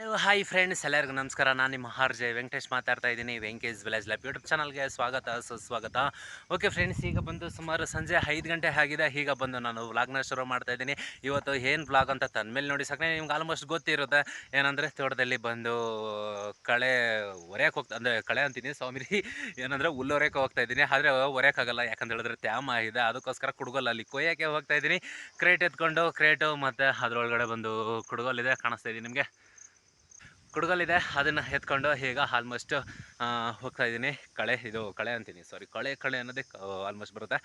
Hello hi friends, ಎಲ್ಲರಿಗೂ ನಮಸ್ಕಾರ. ನಾನು ನಿಮ್ಮ ಆರ್.ಜೆ ವೆಂಕಟೇಶ್ ಮಾತಾಡ್ತಾ ಇದ್ದೀನಿ. ವೆಂಕೇಶ್ ವಿಲೇಜ್ ಲೈಫ್ ಯೂಟ್ಯೂಬ್ ಚಾನಲ್ಗೆ ಸ್ವಾಗತ ಸುಸ್ವಾಗತ. ಓಕೆ ಫ್ರೆಂಡ್ಸ್, ಈಗ ಬಂದು ಸುಮಾರು ಸಂಜೆ 5 ಗಂಟೆ ಆಗಿದೆ. ಈಗ ಬಂದು ನಾನು ವ್ಲಾಗ್ನ ಶುರು ಮಾಡ್ತಾ ಇದ್ದೀನಿ. ಇವತ್ತು ಏನು ವ್ಲಾಗ್ ಅಂತ ತಂದಮೇಲೆ ನೋಡಿ ಸಾಕನೆ ನಿಮ್ಗೆ ಆಲ್ಮೋಸ್ಟ್ ಗೊತ್ತಿರುತ್ತೆ. ಏನಂದರೆ ತೋಟದಲ್ಲಿ ಬಂದು ಕಳೆ ಒರೆಯಕ್ಕೆ ಹೋಗ್ತಾ, ಅಂದರೆ ಕಳೆ ಅಂತೀನಿ ಸ್ವಾಮಿ, ಏನಂದರೆ ಹುಲ್ಲೊರೆಯಕ್ಕೆ ಹೋಗ್ತಾ ಇದ್ದೀನಿ. ಆದರೆ ಒರೆಯೋಕ್ಕಾಗಲ್ಲ, ಯಾಕಂತ ಹೇಳಿದ್ರೆ ತ್ಯಾಮ ಇದೆ. ಅದಕ್ಕೋಸ್ಕರ ಕುಡ್ಗೋಲಲ್ಲಿ ಕೊಯ್ಯೋಕ್ಕೆ ಹೋಗ್ತಾ ಇದ್ದೀನಿ. ಕ್ರೇಟ್ ಎತ್ಕೊಂಡು, ಕ್ರೇಟು ಮತ್ತು ಅದರೊಳಗಡೆ ಬಂದು ಕುಡ್ಗೋಲಿದೆ, ಕಾಣಿಸ್ತಾ ಇದ್ದೀನಿ ನಿಮಗೆ. ಕುಡ್ಗೋಲಿದೆ, ಅದನ್ನು ಎತ್ಕೊಂಡು ಈಗ ಆಲ್ಮೋಸ್ಟ್ ಹೋಗ್ತಾ ಇದ್ದೀನಿ. ಕಳೆ ಅಂತೀನಿ, ಸಾರಿ, ಕಳೆ ಅನ್ನೋದಕ್ಕೆ ಆಲ್ಮೋಸ್ಟ್ ಬರುತ್ತೆ.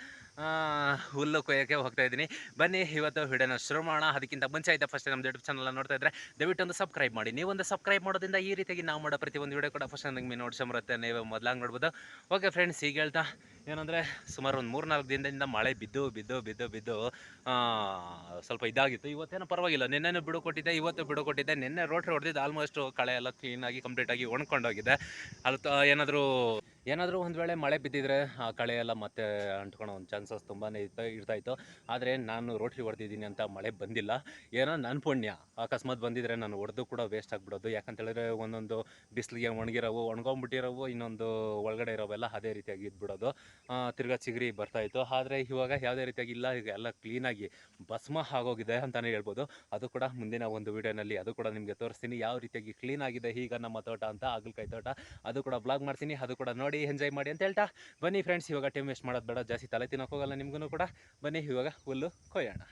ಹುಲ್ಲು ಕೊಯ್ಯೋಕ್ಕೆ ಹೋಗ್ತಾ ಇದ್ದೀನಿ. ಬನ್ನಿ ಇವತ್ತು ವಿಡಿಯೋನ ಶುರು ಮಾಡೋಣ. ಅದಕ್ಕಿಂತ ಮುಂಚೆ ಆಯಿತಾ ಫಸ್ಟ್ ನಮ್ಮ ಯೂಟ್ಯೂಬ್ ಚಾನಲ್ ನೋಡ್ತಾ ಇದ್ದರೆ ದಯವಿಟ್ಟು ಒಂದು ಸಬ್ಸ್ಕ್ರೈಬ್ ಮಾಡಿ. ನೀವೊಂದು ಸಬ್ಸ್ಕ್ರೈಬ್ ಮಾಡೋದ್ರಿಂದ ಈ ರೀತಿಯಾಗಿ ನಾವು ಮಾಡೋ ಪ್ರತಿಯೊಂದು ವಿಡಿಯೋ ಕೂಡ ಫಸ್ಟ್ ನಿಮಗೆ ನೋಡ್ಸಂಬರುತ್ತೆ, ನೀವು ಮೊದಲಾಗಿ ನೋಡ್ಬೋದು. ಓಕೆ ಫ್ರೆಂಡ್ಸ್, ಈಗ ಹೇಳ್ತಾ ಏನಂದರೆ ಸುಮಾರು ಒಂದು 3-4 ದಿನದಿಂದ ಮಳೆ ಬಿದ್ದು ಸ್ವಲ್ಪ ಇದಾಗಿತ್ತು. ಇವತ್ತೇನೋ ಪರವಾಗಿಲ್ಲ, ನಿನ್ನೆನೂ ಬಿಡು ಕೊಟ್ಟಿದ್ದೆ, ಇವತ್ತು ಬಿಡು ಕೊಟ್ಟಿದ್ದೆ. ನಿನ್ನೆ ರೋಟ್ರಿ ಹೊಡೆದಿದ್ದು ಆಲ್ಮೋಸ್ಟ್ ಕಳೆ ಎಲ್ಲ ಕ್ಲೀನಾಗಿ ಕಂಪ್ಲೀಟಾಗಿ ಒಣ್ಕೊಂಡೋಗಿದೆ. ಅಲ್ಲಿ ಏನಾದರೂ ಒಂದು ವೇಳೆ ಮಳೆ ಬಿದ್ದಿದ್ರೆ ಆ ಕಳೆ ಎಲ್ಲ ಮತ್ತೆ ಅಂಟ್ಕೊಳ್ಳೋ ಒಂದು ಚಾನ್ಸಸ್ ತುಂಬಾ ಇರ್ತಾಯಿತ್ತು. ಆದರೆ ನಾನು ರೋಟ್ರಿ ಹೊಡೆದಿದ್ದೀನಿ ಅಂತ ಮಳೆ ಬಂದಿಲ್ಲ. ಏನೋ ನನ್ನ ಪುಣ್ಯ, ಅಕಸ್ಮಾತ್ ಬಂದಿದ್ರೆ ನಾನು ಹೊಡೆದು ಕೂಡ ವೇಸ್ಟ್ ಆಗಿಬಿಡೋದು. ಯಾಕಂತೇಳಿದ್ರೆ ಒಂದೊಂದು ಬಿಸಿಲಿಗೆ ಒಣಗೊಂಬಿಟ್ಟಿರೋವು, ಇನ್ನೊಂದು ಒಳಗಡೆ ಇರೋವೆಲ್ಲ ಅದೇ ರೀತಿಯಾಗಿ ಇದ್ಬಿಡೋದು. ತಿರ್ಗಾ ಚಿಗರಿ ಬರ್ತಾಯಿತ್ತು. ಆದರೆ ಇವಾಗ ಯಾವುದೇ ರೀತಿಯಾಗಿ ಇಲ್ಲ, ಈಗ ಎಲ್ಲ ಕ್ಲೀನಾಗಿ ಭಸ್ಮ ಆಗೋಗಿದೆ ಅಂತಲೇ ಹೇಳ್ಬೋದು. ಅದು ಕೂಡ ಮುಂದಿನ ಒಂದು ವೀಡಿಯೋನಲ್ಲಿ ಅದು ಕೂಡ ನಿಮಗೆ ತೋರಿಸ್ತೀನಿ, ಯಾವ ರೀತಿಯಾಗಿ ಕ್ಲೀನ್ ಆಗಿದೆ ಈಗ ನಮ್ಮ ತೋಟ ಅಂತ, ಹಾಗಲಕಾಯಿ ತೋಟ. ಅದು ಕೂಡ ಬ್ಲಾಗ್ ಮಾಡ್ತೀನಿ, ಅದು ಕೂಡ ನೋಡಿ ಎಂಜಾಯ್ ಮಾಡಿ ಅಂತ ಹೇಳ್ತಾ ಬನ್ನಿ ಫ್ರೆಂಡ್ಸ್, ಇವಾಗ ಟೈಮ್ ವೇಸ್ಟ್ ಮಾಡೋದು ಬೇಡ, ಜಾಸ್ತಿ ತಲೆ ತಿನ್ನೋಕೆ ಹೋಗಲ್ಲ ನಿಮಗೂ ಕೂಡ. ಬನ್ನಿ ಇವಾಗ ಹುಲ್ಲು ಕೊಯ್ಯೋಣ.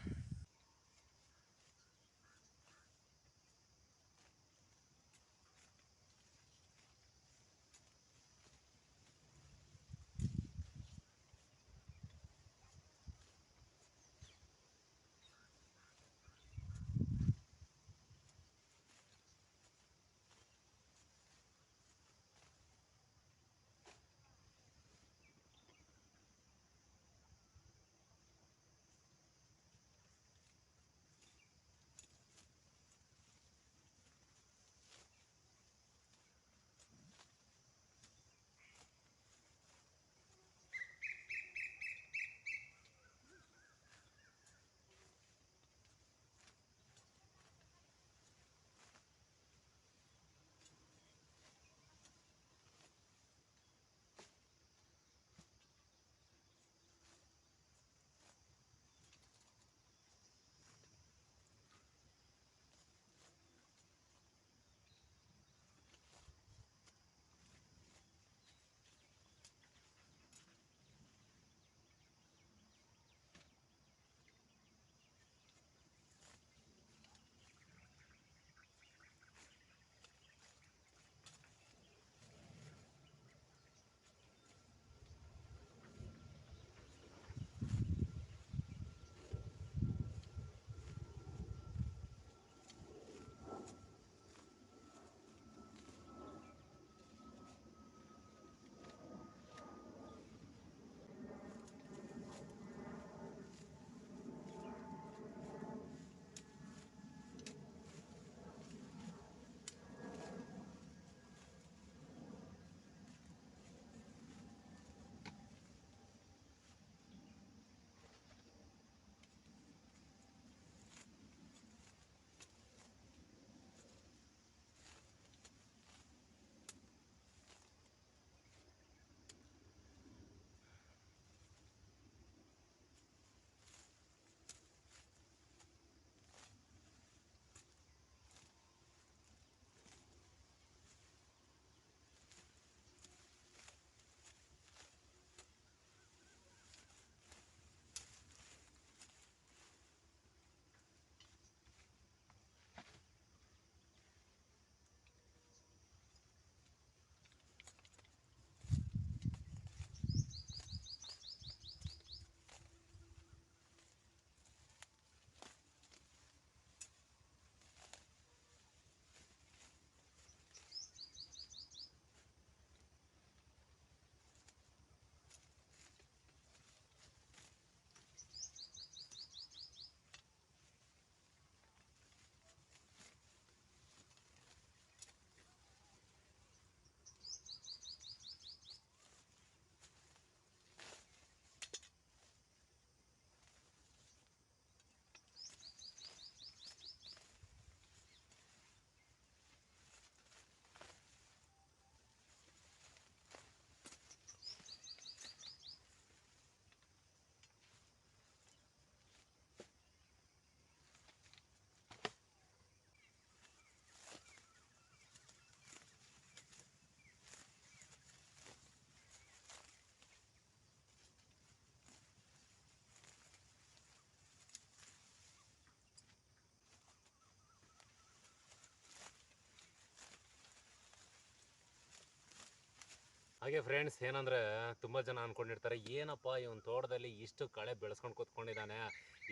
ಹಾಗೆ ಫ್ರೆಂಡ್ಸ್ ಏನಂದರೆ ತುಂಬ ಜನ ಅಂದ್ಕೊಂಡಿರ್ತಾರೆ, ಏನಪ್ಪ ಇವನ್ ತೋಟದಲ್ಲಿ ಇಷ್ಟು ಕಳೆ ಬೆಳೆಸ್ಕೊಂಡು ಕೂತ್ಕೊಂಡಿದ್ದಾನೆ,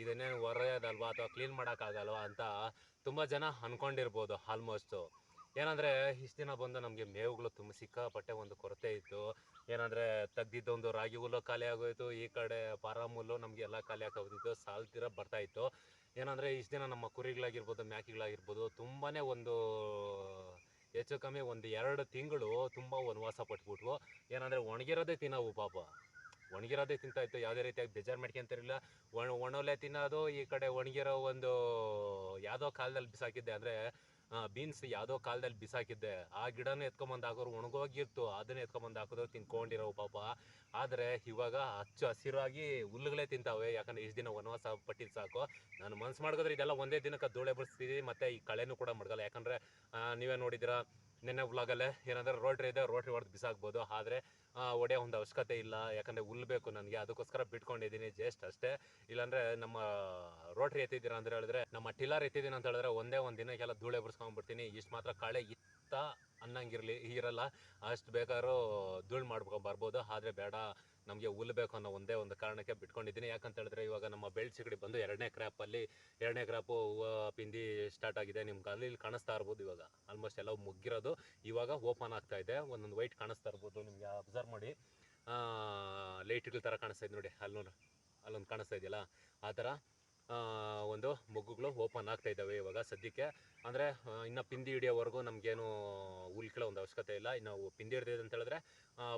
ಇದನ್ನೇನು ಹೊರೆಯೋದಲ್ವಾ ಅಥವಾ ಕ್ಲೀನ್ ಮಾಡೋಕ್ಕಾಗಲ್ವಾ ಅಂತ ತುಂಬ ಜನ ಅಂದ್ಕೊಂಡಿರ್ಬೋದು ಆಲ್ಮೋಸ್ಟು. ಏನಂದರೆ ಇಷ್ಟು ದಿನ ಬಂದು ನಮಗೆ ಮೇವುಗಳು ತುಂಬ ಸಿಕ್ಕಾಪಟ್ಟೆ ಒಂದು ಕೊರತೆ ಇತ್ತು. ಏನಂದರೆ ತೆಗ್ದಿದ್ದೊಂದು ರಾಗಿ ಹುಲ್ಲು ಖಾಲಿ ಆಗೋಯಿತು, ಈ ಕಡೆ ಪಾರಮ್ ಹುಲ್ಲು ನಮಗೆ ಎಲ್ಲ ಖಾಲಿ ಆಗೋಗ್ತಿತ್ತು, ಸಾಲ್ತಿರ ಬರ್ತಾಯಿತ್ತು. ಏನಂದರೆ ಇಷ್ಟು ದಿನ ನಮ್ಮ ಕುರಿಗಳಾಗಿರ್ಬೋದು, ಮೇಕೆಗಳಾಗಿರ್ಬೋದು ತುಂಬಾ ಒಂದು ಹೆಚ್ಚು ಕಮ್ಮಿ ಒಂದು 2 ತಿಂಗಳು ತುಂಬ ವನವಾಸ ಪಟ್ಬಿಟ್ವು. ಏನಂದರೆ ಒಣಗಿರೋದೇ ತಿನ್ನವು ಪಾಪ, ಒಣಗಿರೋದೇ ತಿಂತಾಯಿತ್ತು. ಯಾವುದೇ ರೀತಿಯಾಗಿ ಬೇಜಾರು ಮಾಡ್ಕೊಂತಿರಲಿಲ್ಲ. ಒಣೊಲೆ ತಿನ್ನೋದು, ಈ ಕಡೆ ಒಣಗಿರೋ ಒಂದು ಯಾವುದೋ ಕಾಲದಲ್ಲಿ ಬಿಸಾಕಿದ್ದೆ ಅಂದರೆ ಬೀನ್ಸ್ ಯಾವುದೋ ಕಾಲದಲ್ಲಿ ಬಿಸಾಕಿದ್ದೆ, ಆ ಗಿಡನೂ ಎತ್ಕೊಂಬಂದು ಹಾಕೋರು, ಒಣಗೋಗಿತ್ತು ಅದನ್ನ ಎತ್ಕೊಂಬಂದು ಹಾಕಿದ್ರು ತಿನ್ಕೊಂಡಿರೋ ಪಾಪ. ಆದರೆ ಇವಾಗ ಹಚ್ಚು ಹಸಿರಾಗಿ ಹುಲ್ಲುಗಳೇ ತಿಂತಾವೆ. ಯಾಕಂದರೆ ಇಷ್ಟು ದಿನ ವನವಾಸ ಪಟ್ಟಿದ್ದು ಸಾಕು. ನಾನು ಮನ್ಸು ಮಾಡಿದ್ರೆ ಇದೆಲ್ಲ ಒಂದೇ ದಿನಕ್ಕೆ ಧೂಳೆ ಬಿಡಿಸ್ತೀವಿ, ಮತ್ತು ಈ ಕಳೆನೂ ಕೂಡ ಮಡಗಲ್ಲ. ಯಾಕಂದರೆ ನೀವೇ ನೋಡಿದ್ದೀರಾ ನಿನ್ನೆ ವ್ಲಾಗಲ್ಲೇ, ಏನಂದರೆ ರೋಟ್ರಿ ಇದೆ, ರೋಟ್ರಿ ಹೊಡೆದು ಬಿಸಾಕ್ಬೋದು, ಆದರೆ ಹೊಡೆಯೋ ಒಂದು ಅವಶ್ಯಕತೆ ಇಲ್ಲ. ಯಾಕಂದರೆ ಹುಲ್ಲು ಬೇಕು ನನಗೆ, ಅದಕ್ಕೋಸ್ಕರ ಬಿಟ್ಕೊಂಡಿದ್ದೀನಿ ಜಸ್ಟ್ ಅಷ್ಟೇ. ಇಲ್ಲಾಂದರೆ ನಮ್ಮ ರೋಟ್ರಿ ಎತ್ತಿದ್ದೀರಾ ಅಂತ ಹೇಳಿದ್ರೆ, ನಮ್ಮ ಟಿಲ್ಲರ್ ಎತ್ತಿದ್ದೀನಿ ಅಂತ ಹೇಳಿದ್ರೆ ಒಂದೇ ಒಂದು ದಿನಕ್ಕೆಲ್ಲ ಧೂಳೆ ಬಿಡಿಸ್ಕೊಂಡ್ಬಿಡ್ತೀನಿ. ಇಷ್ಟು ಮಾತ್ರ ಕಳೆ ಇತ್ತ ಇರಲ್ಲ, ಅಷ್ಟು ಬೇಕಾದ್ರೂ ಧೂಳು ಮಾಡ್ಕೊಂಬರ್ಬೋದು. ಆದರೆ ಬೇಡ, ನಮಗೆ ಹುಲ್ಲು ಬೇಕು ಅನ್ನೋ ಒಂದೇ ಒಂದು ಕಾರಣಕ್ಕೆ ಬಿಟ್ಕೊಂಡಿದ್ದೀನಿ. ಯಾಕಂತ ಹೇಳಿದ್ರೆ ಇವಾಗ ನಮ್ಮ ಬೆಳ್ಳಿ ಸಿಗಡಿ ಬಂದು 2ನೇ ಕ್ರಾಪಲ್ಲಿ 2ನೇ ಕ್ರಾಪು ಹೂವು ಪಿಂದಿ ಸ್ಟಾರ್ಟ್ ಆಗಿದೆ. ನಿಮ್ಗೆ ಅಲ್ಲಿ ಕಾಣಿಸ್ತಾ ಇರ್ಬೋದು. ಇವಾಗ ಆಲ್ಮೋಸ್ಟ್ ಎಲ್ಲ ಮುಗ್ಗಿರೋದು, ಇವಾಗ ಓಪನ್ ಆಗ್ತಾ ಇದೆ. ಒಂದೊಂದು ವೈಟ್ ಕಾಣಿಸ್ತಾ ಇರ್ಬೋದು ನಿಮಗೆ, ಅಬ್ಸರ್ವ್ ಮಾಡಿ. ಲೈಟ್ಗಳ ಥರ ಕಾಣಿಸ್ತಾ ಇದೆ ನೋಡಿ, ಅಲ್ಲೊಂದು ಕಾಣಿಸ್ತಾ ಇದೆಯಲ್ಲ, ಆ ಥರ ಒಂದು ಮೊಗ್ಗುಗಳು ಓಪನ್ ಆಗ್ತಾ ಇದ್ದಾವೆ ಇವಾಗ ಸದ್ಯಕ್ಕೆ. ಅಂದರೆ ಇನ್ನು ಪಿಂದಿ ಹಿಡಿಯೋವರೆಗೂ ನಮಗೇನು ಹುಲ್ಕಿಳೋ ಒಂದು ಅವಶ್ಯಕತೆ ಇಲ್ಲ. ಇನ್ನು ಪಿಂದಿ ಹಿಡಿದಿದೆ ಅಂತ ಹೇಳಿದ್ರೆ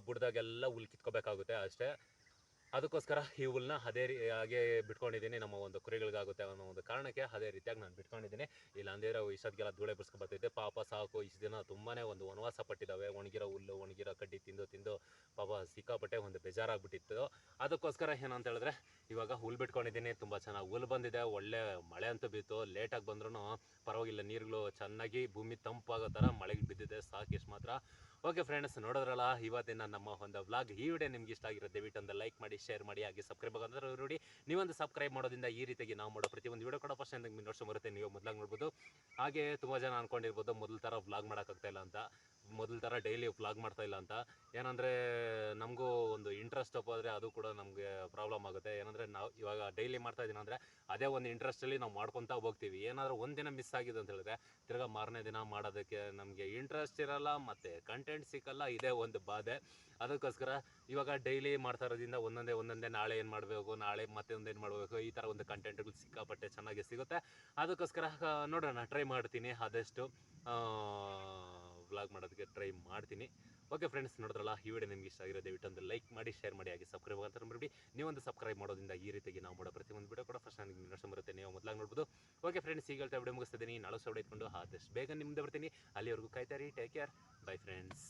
ಬುಡದಾಗೆಲ್ಲ ಹುಲ್ ಕಿತ್ಕೋಬೇಕಾಗುತ್ತೆ ಅಷ್ಟೇ. ಅದಕ್ಕೋಸ್ಕರ ಈ ಹುಲ್ಲನ್ನ ಅದೇ ಹಾಗೆ ಬಿಟ್ಕೊಂಡಿದ್ದೀನಿ, ನಮ್ಮ ಒಂದು ಕುರಿಗಳಿಗಾಗುತ್ತೆ ಅನ್ನೋ ಒಂದು ಕಾರಣಕ್ಕೆ ಅದೇ ರೀತಿಯಾಗಿ ನಾನು ಬಿಟ್ಕೊಂಡಿದ್ದೀನಿ. ಇಲ್ಲ ಅಂದಿದ್ರೆ ಇಷ್ಟೊತ್ತಿಗೆಲ್ಲ ಧೂಳೆ ಬಿಡಿಸ್ಕೊ ಬರ್ತಿದ್ದೆ. ಪಾಪ ಸಾಕು, ಇಷ್ಟು ದಿನ ತುಂಬಾ ಒಂದು ವನವಾಸ ಪಟ್ಟಿದ್ದಾವೆ. ಒಣಗಿರೋ ಹುಲ್ಲು, ಒಣಗಿರೋ ಕಡ್ಡಿ ತಿಂದು ಪಾಪ ಸಿಕ್ಕಾಪಟ್ಟೆ ಒಂದು ಬೇಜಾರಾಗ್ಬಿಟ್ಟಿತ್ತು. ಅದಕ್ಕೋಸ್ಕರ ಏನಂತ ಹೇಳಿದ್ರೆ ಇವಾಗ ಹುಲ್ಲು ಬಿಟ್ಕೊಂಡಿದ್ದೀನಿ. ತುಂಬ ಚೆನ್ನಾಗಿ ಹುಲ್ಲು ಬಂದಿದೆ, ಒಳ್ಳೆ ಮಳೆ ಅಂತೂ ಬಿತ್ತು. ಲೇಟಾಗಿ ಬಂದ್ರೂ ಪರವಾಗಿಲ್ಲ, ನೀರುಗಳು ಚೆನ್ನಾಗಿ ಭೂಮಿ ತಂಪಾಗೋ ಥರ ಮಳೆಗೆ ಬಿದ್ದಿದೆ, ಸಾಕು ಇಷ್ಟು ಮಾತ್ರ. ಓಕೆ ಫ್ರೆಂಡ್ಸ್, ನೋಡಿದ್ರಲ್ಲ ಇವತ್ತಿನ ನಮ್ಮ ಒಂದು ವ್ಲಾಗ್. ಈ ವಿಡಿಯೋ ನಿಮ್ಗೆ ಇಷ್ಟ ಆಗಿರೋ ದಯವಿಟ್ಟು ಒಂದು ಲೈಕ್ ಮಾಡಿ, ಶೇರ್ ಮಾಡಿ, ಹಾಗೆ ಸಬ್ಸ್ಕ್ರೈಬ್ ಆಗೋದ್ರೆ ನೋಡಿ. ನೀವೊಂದು ಸಬ್ಸ್ಕ್ರೈಬ್ ಮಾಡೋದ್ರಿಂದ ಈ ರೀತಿಯಾಗಿ ನಾವು ಮಾಡೋ ಪ್ರತಿಯೊಂದು ವಿಡಿಯೋ ಕೂಡ ಫಸ್ಟ್ ನಿಮಗೆ ನೋಡ್ಸೋ ಬರುತ್ತೆ, ನೀವು ಮೊದಲಾಗಿ ನೋಡ್ಬೋದು. ಹಾಗೆ ತುಂಬ ಜನ ಅಂದ್ಕೊಂಡಿರ್ಬೋದು ಮೊದಲ ಥರ ವ್ಲಾಗ್ ಮಾಡೋಕ್ಕಾಗ್ತಾಯಿಲ್ಲ ಅಂತ, ಮೊದಲ ಥರ ಡೈಲಿ ವ್ಲಾಗ್ ಮಾಡ್ತಾಯಿಲ್ಲ ಅಂತ. ಏನಂದರೆ ನಮಗೂ ಒಂದು ಇಂಟ್ರೆಸ್ಟ್ ಹೋದರೆ ಅದು ಕೂಡ ನಮಗೆ ಪ್ರಾಬ್ಲಮ್ ಆಗುತ್ತೆ. ಏನಂದರೆ ನಾವು ಇವಾಗ ಡೈಲಿ ಮಾಡ್ತಾಯಿದ್ದೀನಿ ಅಂದರೆ ಅದೇ ಒಂದು ಇಂಟ್ರೆಸ್ಟಲ್ಲಿ ನಾವು ಮಾಡ್ಕೊತಾ ಹೋಗ್ತೀವಿ. ಏನಾದರೂ ಒಂದಿನ ಮಿಸ್ ಆಗಿದೆ ಅಂತ ಹೇಳಿದ್ರೆ ತಿರ್ಗಾ ಮಾರನೇ ದಿನ ಮಾಡೋದಕ್ಕೆ ನಮಗೆ ಇಂಟ್ರೆಸ್ಟ್ ಇರಲ್ಲ, ಮತ್ತು ಕಂಟೆಂಟ್ ಸಿಕ್ಕಲ್ಲ. ಇದೇ ಒಂದು ಬಾಧೆ. ಅದಕ್ಕೋಸ್ಕರ ಇವಾಗ ಡೈಲಿ ಮಾಡ್ತಾ ಇರೋದ್ರಿಂದ ಒಂದೊಂದೇ ನಾಳೆ ಏನು ಮಾಡಬೇಕು, ನಾಳೆ ಮತ್ತೆ ಒಂದೇನು ಮಾಡಬೇಕು, ಈ ಥರ ಒಂದು ಕಂಟೆಂಟ್ಗಳು ಸಿಕ್ಕಾಪಟ್ಟೆ ಚೆನ್ನಾಗಿ ಸಿಗುತ್ತೆ. ಅದಕ್ಕೋಸ್ಕರ ನೋಡೋಣ, ಟ್ರೈ ಮಾಡ್ತೀನಿ, ಆದಷ್ಟು ವ್ಲಾಗ್ ಮಾಡೋದಕ್ಕೆ ಟ್ರೈ ಮಾಡ್ತೀನಿ. ಓಕೆ ಫ್ರೆಂಡ್ಸ್, ನೋಡಿದ್ರಲ್ಲ ಈ ವಿಡಿಯೋ ನಿಮ್ಗೆ ಇಷ್ಟ ಆಗಿರೋ ದಯವಿಟ್ಟು ಒಂದು ಲೈಕ್ ಮಾಡಿ, ಶೇರ್ ಮಾಡಿ, ಹಾಗೆ ಸಬ್ಸ್ಕ್ರೈಬ್ ಅಂತ ಮರಿಬೇಡಿ. ನೀವೊಂದು ಸಬ್ಸ್ಕ್ರೈಬ್ ಮಾಡೋದ್ರಿಂದ ಈ ರೀತಿಯಾಗಿ ನಾವು ಮಾಡೋ ಪ್ರತಿಯೊಂದು ವಿಡಿಯೋ ಕೂಡ ಫಸ್ಟ್ ನನಗೆ ನೋಡ್ಸೋ ಬರುತ್ತೆ, ನೀವು ಮೊದಲಾಗಿ ನೋಡ್ಬೋದು. ಓಕೆ ಫ್ರೆಂಡ್ಸ್, ಈಗ ಹೇಳ್ತಾ ವಿಡಿಯೋ ಮುಗಿಸ್ತಿದ್ದೀನಿ. ನಾಳೆ ಸೌಡೆ ಇಟ್ಕೊಂಡು ಆದಷ್ಟು ಬೇಗ ನಿಮ್ಮದೇ ಬರ್ತೀನಿ. ಅಲ್ಲಿವರೆಗೂ ಕಾಯ್ತಾರಿ. Take care. Bye friends.